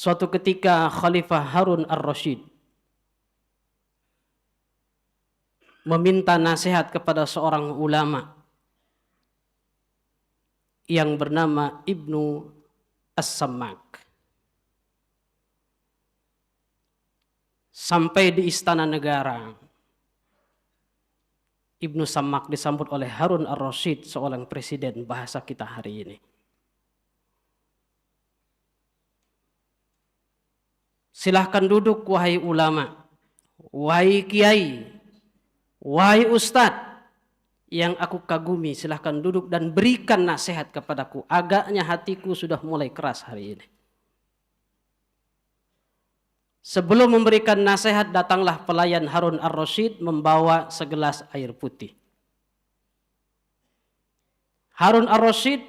Suatu ketika Khalifah Harun ar-Rasyid meminta nasihat kepada seorang ulama yang bernama Ibnu As-Sammak. Sampai di istana negara, Ibnu Sammak disambut oleh Harun ar-Rasyid, seorang presiden bahasa kita hari ini. Silahkan duduk wahai ulama, wahai kiai, wahai ustadz yang aku kagumi, silahkan duduk dan berikan nasihat kepadaku. Agaknya hatiku sudah mulai keras hari ini. Sebelum memberikan nasihat, datanglah pelayan Harun ar-Rasyid membawa segelas air putih. Harun ar-Rasyid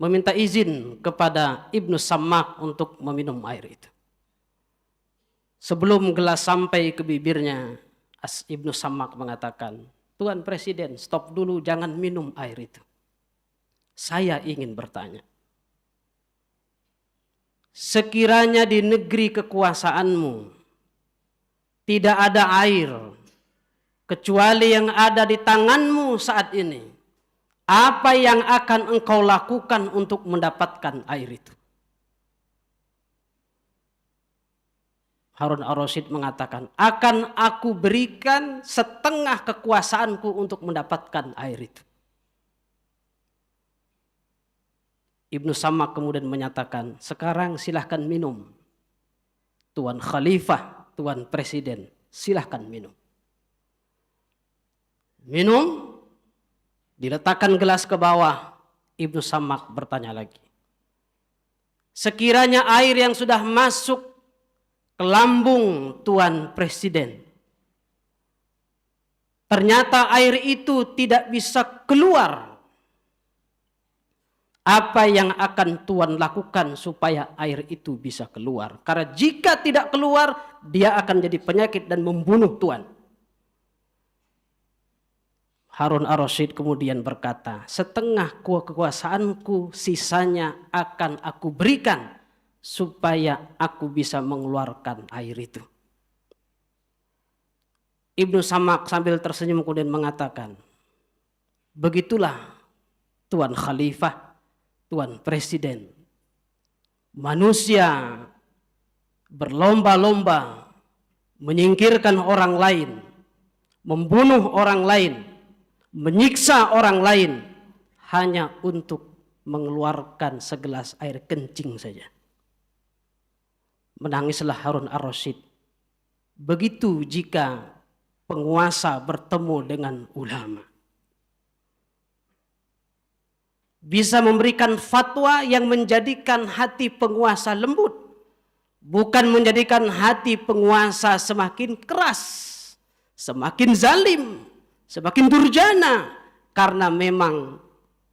meminta izin kepada Ibnu Sammak untuk meminum air itu. Sebelum gelas sampai ke bibirnya, Ibnu Sammak mengatakan, Tuan Presiden, stop dulu, jangan minum air itu. Saya ingin bertanya. Sekiranya di negeri kekuasaanmu tidak ada air kecuali yang ada di tanganmu saat ini, apa yang akan engkau lakukan untuk mendapatkan air itu? Harun ar-Rasyid mengatakan, akan aku berikan setengah kekuasaanku untuk mendapatkan air itu. Ibnu Sammak kemudian menyatakan, sekarang silahkan minum. Tuan Khalifah, Tuan Presiden, silahkan minum. Minum, diletakkan gelas ke bawah. Ibnu Sammak bertanya lagi. Sekiranya air yang sudah masuk ke lambung Tuan Presiden, ternyata air itu tidak bisa keluar, apa yang akan Tuan lakukan supaya air itu bisa keluar? Karena jika tidak keluar, dia akan jadi penyakit dan membunuh Tuan. Harun ar-Rasyid kemudian berkata, setengah kekuasaanku sisanya akan aku berikan supaya aku bisa mengeluarkan air itu. Ibnu Sammak sambil tersenyum kemudian mengatakan, begitulah Tuan Khalifah, Tuan Presiden. Manusia berlomba-lomba menyingkirkan orang lain, membunuh orang lain, menyiksa orang lain hanya untuk mengeluarkan segelas air kencing saja. Menangislah Harun ar-Rasyid. Begitu jika penguasa bertemu dengan ulama. Bisa memberikan fatwa yang menjadikan hati penguasa lembut. Bukan menjadikan hati penguasa semakin keras, semakin zalim, semakin durjana. Karena memang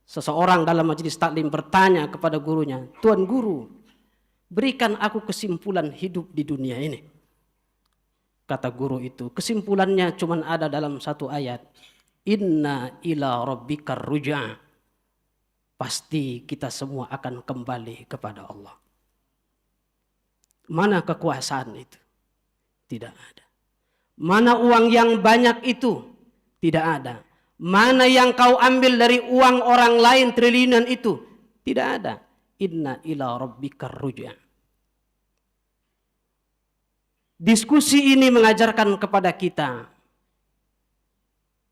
seseorang dalam majelis taklim bertanya kepada gurunya, Tuan Guru, berikan aku kesimpulan hidup di dunia ini. Kata guru itu, kesimpulannya cuma ada dalam satu ayat. Inna ila rabbikar ruja'. Pasti kita semua akan kembali kepada Allah. Mana kekuasaan itu? Tidak ada. Mana uang yang banyak itu? Tidak ada. Mana yang kau ambil dari uang orang lain triliunan itu? Tidak ada. Inna ila rabbikar ruja'. Diskusi ini mengajarkan kepada kita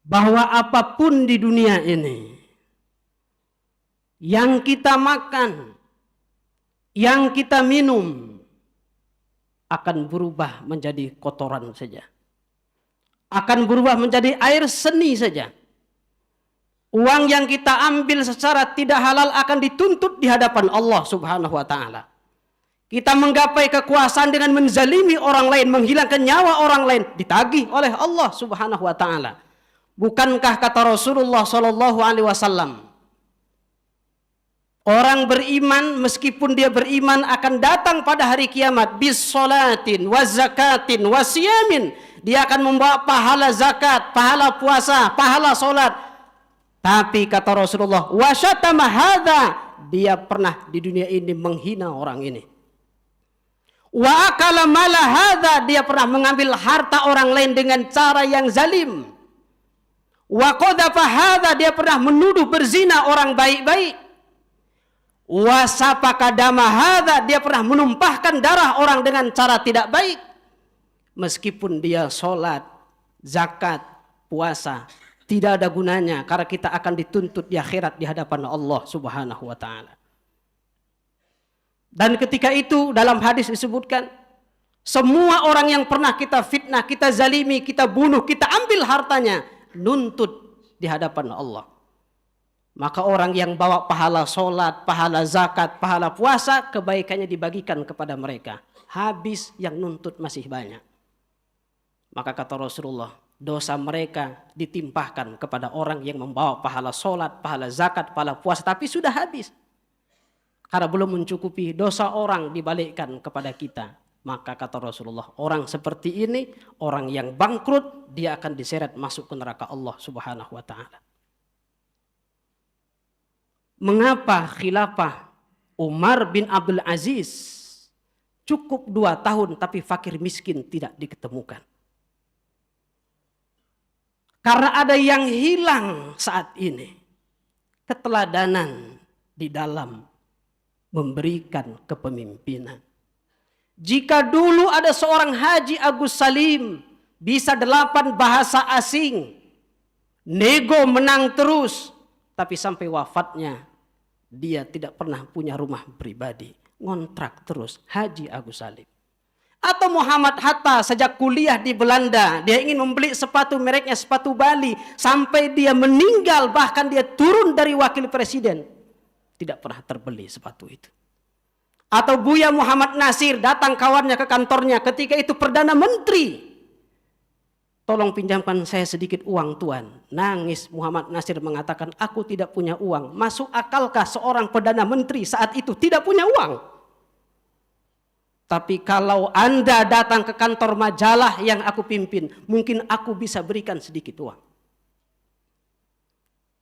bahwa apapun di dunia ini yang kita makan, yang kita minum akan berubah menjadi kotoran saja. Akan berubah menjadi air seni saja. Uang yang kita ambil secara tidak halal akan dituntut di hadapan Allah Subhanahu wa taala. Kita menggapai kekuasaan dengan menzalimi orang lain, menghilangkan nyawa orang lain, ditagih oleh Allah Subhanahu wa taala. Bukankah kata Rasulullah sallallahu alaihi wasallam, orang beriman meskipun dia beriman akan datang pada hari kiamat bis salatin wa zakatin wa siyamin. Dia akan membawa pahala zakat, pahala puasa, pahala salat. Tapi kata Rasulullah, wa syatama hadza, dia pernah di dunia ini menghina orang ini. Wa akala mala hadza, dia pernah mengambil harta orang lain dengan cara yang zalim. Wa qadhafa hadza, dia pernah menuduh berzina orang baik-baik. Wa safaka dama hadza, dia pernah menumpahkan darah orang dengan cara tidak baik. Meskipun dia sholat, zakat, puasa, tidak ada gunanya karena kita akan dituntut di akhirat di hadapan Allah Subhanahu wa taala. Dan ketika itu dalam hadis disebutkan, semua orang yang pernah kita fitnah, kita zalimi, kita bunuh, kita ambil hartanya, nuntut di hadapan Allah. Maka orang yang bawa pahala sholat, pahala zakat, pahala puasa, kebaikannya dibagikan kepada mereka. Habis yang nuntut masih banyak. Maka kata Rasulullah, dosa mereka ditimpahkan kepada orang yang membawa pahala sholat, pahala zakat, pahala puasa, tapi sudah habis. Karena belum mencukupi, dosa orang dibalikkan kepada kita. Maka kata Rasulullah, orang seperti ini, orang yang bangkrut, dia akan diseret masuk ke neraka Allah Subhanahu wa ta'ala. Mengapa khilafah Umar bin Abdul Aziz cukup 2 tahun tapi fakir miskin tidak diketemukan? Karena ada yang hilang saat ini. Keteladanan di dalam memberikan kepemimpinan. Jika dulu ada seorang Haji Agus Salim bisa 8 bahasa asing, nego menang terus, tapi sampai wafatnya dia tidak pernah punya rumah pribadi, ngontrak terus. Haji Agus Salim. Atau Muhammad Hatta sejak kuliah di Belanda, dia ingin membeli sepatu mereknya sepatu Bali, sampai dia meninggal bahkan dia turun dari wakil presiden, tidak pernah terbeli sepatu itu. Atau Buya Muhammad Nasir, datang kawannya ke kantornya ketika itu Perdana Menteri. Tolong pinjamkan saya sedikit uang tuan. Nangis Muhammad Nasir mengatakan, aku tidak punya uang. Masuk akalkah seorang Perdana Menteri saat itu tidak punya uang? Tapi kalau Anda datang ke kantor majalah yang aku pimpin, mungkin aku bisa berikan sedikit uang.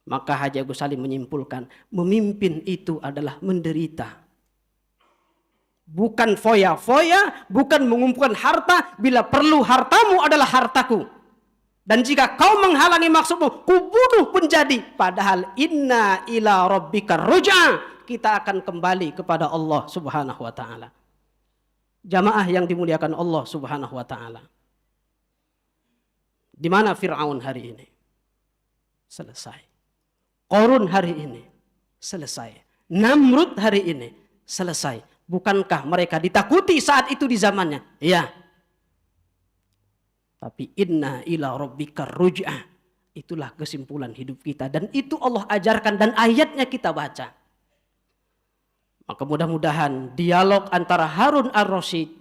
Maka Haji Agus Salim menyimpulkan, memimpin itu adalah menderita. Bukan foya-foya, bukan mengumpulkan harta, bila perlu hartamu adalah hartaku. Dan jika kau menghalangi maksudmu, kubunuh pun jadi. Padahal inna ila rabbika ruj'a, kita akan kembali kepada Allah Subhanahu wa ta'ala. Jamaah yang dimuliakan Allah Subhanahu wa ta'ala. Di mana Fir'aun hari ini? Selesai. Qarun hari ini? Selesai. Namrud hari ini? Selesai. Bukankah mereka ditakuti saat itu di zamannya? Ya. Tapi inna ila rabbika ruj'ah. Itulah kesimpulan hidup kita. Dan itu Allah ajarkan dan ayatnya kita baca. Maka mudah-mudahan dialog antara Harun ar-Rasyid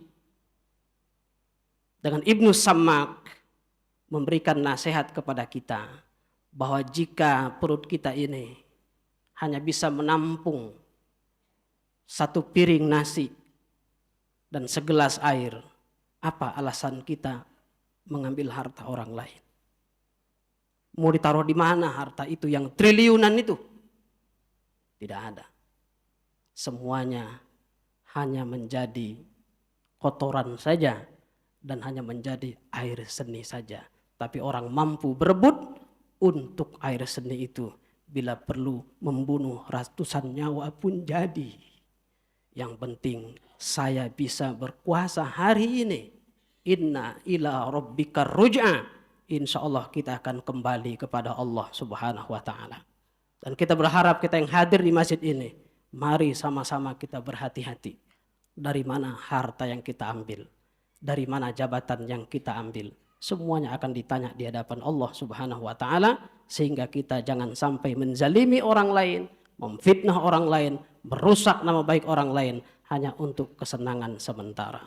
dengan Ibnu Sammak memberikan nasihat kepada kita. Bahwa jika perut kita ini hanya bisa menampung 1 piring nasi dan segelas air, apa alasan kita mengambil harta orang lain? Mau ditaruh di mana harta itu yang triliunan itu? Tidak ada. Semuanya hanya menjadi kotoran saja dan hanya menjadi air seni saja. Tapi orang mampu berebut untuk air seni itu, bila perlu membunuh ratusan nyawa pun jadi. Yang penting saya bisa berkuasa hari ini. Inna ila rabbika ruj'a. Insya Allah kita akan kembali kepada Allah Subhanahu wa ta'ala. Dan kita berharap kita yang hadir di masjid ini, mari sama-sama kita berhati-hati. Dari mana harta yang kita ambil, dari mana jabatan yang kita ambil, semuanya akan ditanya di hadapan Allah Subhanahu wa ta'ala. Sehingga kita jangan sampai menzalimi orang lain, memfitnah orang lain, merusak nama baik orang lain hanya untuk kesenangan sementara.